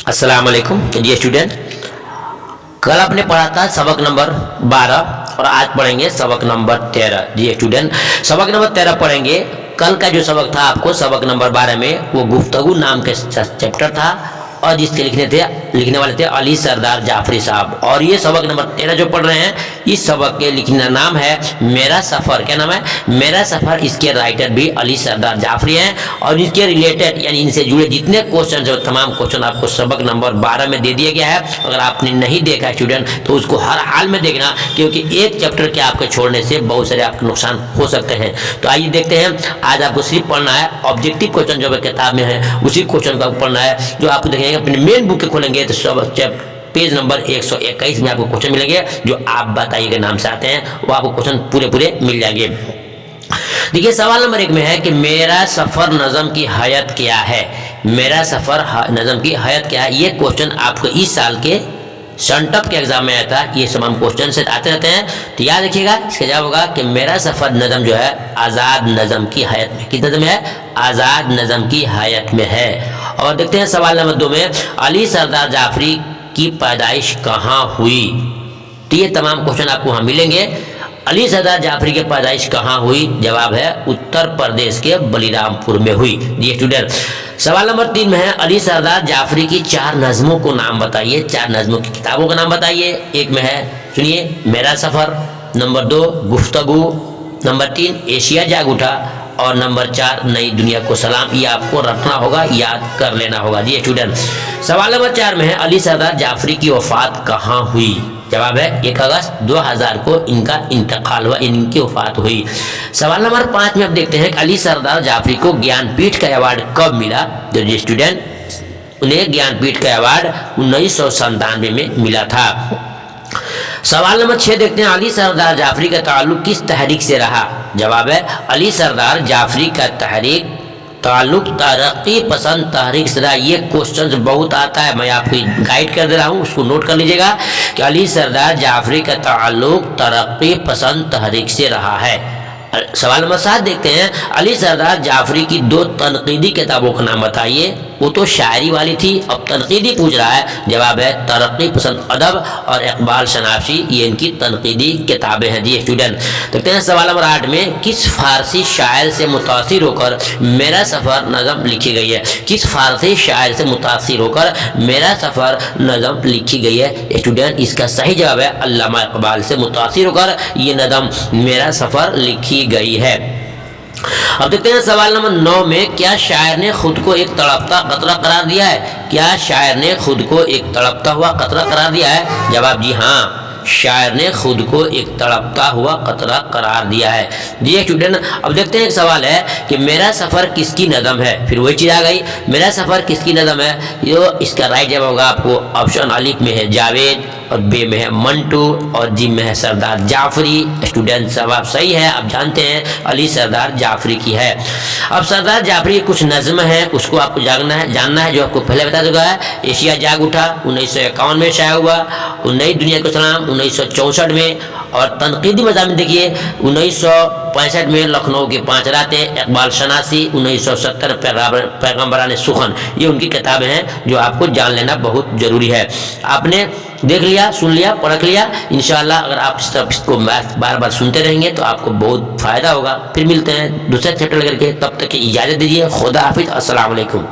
अस्सलाम वालेकुम जी स्टूडेंट। कल आपने पढ़ा था सबक नंबर 12 और आज पढ़ेंगे सबक नंबर 13। जी स्टूडेंट, सबक नंबर 13 पढ़ेंगे। कल का जो सबक था आपको सबक नंबर 12 में वो गुफ्तगू नाम के चैप्टर था और जिसके लिखने वाले थे अली सरदार जाफरी साहब। और ये सबक नंबर 13 जो पढ़ रहे हैं, इस सबक के लिखने का नाम है मेरा सफ़र। क्या नाम है? मेरा सफ़र। इसके राइटर भी अली सरदार जाफरी हैं और इसके रिलेटेड यानी इनसे जुड़े जितने क्वेश्चन जो तमाम क्वेश्चन आपको सबक नंबर 12 में दे दिया गया है। अगर आपने नहीं देखा स्टूडेंट तो उसको हर हाल में देखना, क्योंकि एक चैप्टर के आपके छोड़ने से बहुत सारे आपके नुकसान हो सकते हैं। तो आइए देखते हैं। आज आपको सिर्फ पढ़ना है ऑब्जेक्टिव क्वेश्चन जो किताब में है, उसी क्वेश्चन का पढ़ना है जो आपको देखेंगे। अपने मेन बुक के खोलेंगे तो सब पेज नंबर 121 में आपको क्वेश्चन मिलेंगे जो आप बताइए के नाम से आते हैं, वो आपको क्वेश्चन पूरे मिल जाएंगे। देखिए सवाल नंबर 1 में है कि मेरा सफर नज़म की हयात क्या है। मेरा सफर नज़म की हयात क्या है, ये क्वेश्चन आपको इस साल के सेंटअप के एग्जाम में आया था। ये तमाम क्वेश्चन से आते रहते हैं, तो याद रखिएगा। इसका जवाब होगा कि मेरा सफर नज़म जो है आज़ाद नज़म की हयात में, किस नज़म में है? आज़ाद नज़म की हयात में है। और देखते हैं सवाल नंबर 2 में अली सरदार जाफरी की पैदाइश कहाँ हुई। तो ये तमाम क्वेश्चन आपको वहाँ मिलेंगे। अली सरदार जाफरी की पैदाइश कहाँ हुई? जवाब है उत्तर प्रदेश के बलिरामपुर में हुई। जी स्टूडेंट, सवाल नंबर 3 में है अली सरदार जाफरी की 4 नज़मों को नाम बताइए। 4 नज़मों की किताबों का नाम बताइए। एक में है, सुनिए, मेरा सफ़र, नंबर 2 गुफ्तगू, नंबर 3 एशिया जाग उठा और नंबर 4 नई दुनिया को सलाम। ये आपको रखना होगा, याद कर लेना होगा। जी स्टूडेंट, सवाल नंबर 4 में है अली सरदार जाफरी की वफात कहाँ हुई। जवाब है 1 अगस्त 2000 को इनका इंतकाल हुआ, इनकी वफात हुई। सवाल नंबर 5 में अब देखते हैं कि अली सरदार जाफरी को ज्ञानपीठ का अवार्ड कब मिला। तो जी स्टूडेंट, उन्हें ज्ञानपीठ का अवार्ड 1997 में मिला था। सवाल नंबर 6 देखते हैं अली सरदार जाफरी का ताल्लुक किस तहरीक से रहा। जवाब है अली सरदार जाफरी का ताल्लुक तरक्की पसंद तहरीक से रहा। ये क्वेश्चन बहुत आता है, मैं आपको गाइड कर दे रहा हूँ, उसको नोट कर लीजिएगा कि अली सरदार जाफरी का ताल्लुक तरक्की पसंद तहरीक से रहा है। सवाल नंबर 7 देखते हैं अली सरदार जाफरी की 2 तनकीदी किताबों का नाम बताइए। वो तो शायरी वाली थी, अब तनकीदी पूछ रहा है। जवाब है तरक्की पसंद अदब और इकबाल शनाफी, ये इनकी तनकीदी किताबें हैं। जी स्टूडेंट, देखते हैं सवाल नंबर 8 में किस फारसी शायर से मुतासिर होकर मेरा सफ़र नज़म लिखी गई है। किस फारसी शायर से मुतासिर होकर मेरा सफ़र नज़म लिखी गई है। स्टूडेंट, इसका सही जवाब है अल्लामा इकबाल से मुतासिर होकर ये नज़म मेरा सफ़र लिखी गई है। अब देखते हैं सवाल नंबर 9 में क्या शायर ने खुद को एक तड़पता कतरा करार दिया है। क्या शायर ने खुद को एक तड़पता हुआ कतरा करार दिया है। जवाब जी हाँ, शायर ने खुद को एक तड़पता हुआ कतरा करार दिया है। जी स्टूडेंट, अब देखते हैं एक सवाल है कि मेरा सफ़र किसकी नज़म है। फिर वही चीज़ आ गई, मेरा सफ़र किसकी नज़म है। जो इसका राइट जवाब होगा आपको ऑप्शन अलिफ में है जावेद और बे में है मंटू और जी में है सरदार जाफरी। स्टूडेंट, जवाब सही है। आप जानते हैं अली सरदार जाफरी की है। अब सरदार जाफरी की कुछ नज़म है, उसको आपको जानना है जो आपको पहले बता दूंगा। एशिया जाग उठा 1951 में शाया हुआ, नई दुनिया को सलाम 1964 में, और तनकीदी मज़ामिन देखिए 1965 में लखनऊ की 5 रातें, इकबाल शनासी 1970 पैगम्बरान सुखन। ये उनकी किताबें हैं जो आपको जान लेना बहुत ज़रूरी है। आपने देख लिया, सुन लिया, पढ़ लिया। इंशाअल्लाह अगर आप इसको बार बार सुनते रहेंगे तो आपको बहुत फ़ायदा होगा। फिर मिलते हैं दूसरे चैप्टर लेकर के, तब तक की इजाज़त दीजिए। खुदा हाफिज़, अस्सलाम वालेकुम।